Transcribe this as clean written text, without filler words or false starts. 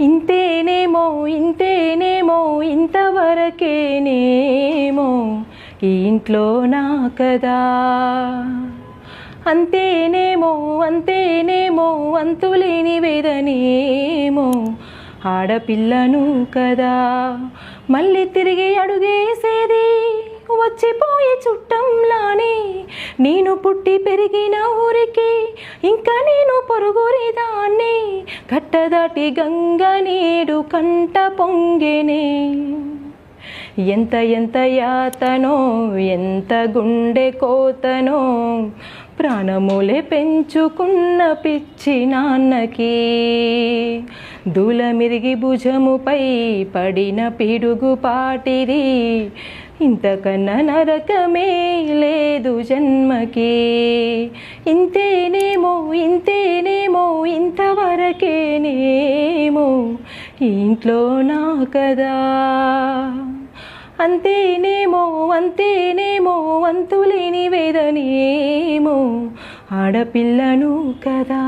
ఇంతేనేమో ఇంతేనేమో ఇంతవరకేనేమో ఈ ఇంట్లో నా కదా. అంతేనేమో అంతేనేమో అంతులేని వేదనేమో ఆడపిల్లను కదా. మళ్ళీ తిరిగి అడుగేసేది వచ్చిపోయే చుట్టంలానే. నేను పుట్టి పెరిగిన ఊరికి ఇంకా నేను పొరుగురిదాన్ని. కట్టదాటి గంగ నీడు కంట పొంగెనే. ఎంత ఎంత యాతనో ఎంత గుండె కోతనో ప్రాణములే పెంచుకున్న పిచ్చి నాన్నకి. దూలమిరిగి భుజముపై పడిన పిడుగు పాటిది. ఇంతకన్నా నరకమే లేదు జన్మకి. ఇంతేనేమో ఇంతేనేమో ఇంతవరకేనేమో ఇంట్లో నా కదా. అంతేనేమో అంతేనేమో అంతులేని వేదనేమో ఆడపిల్లను కదా.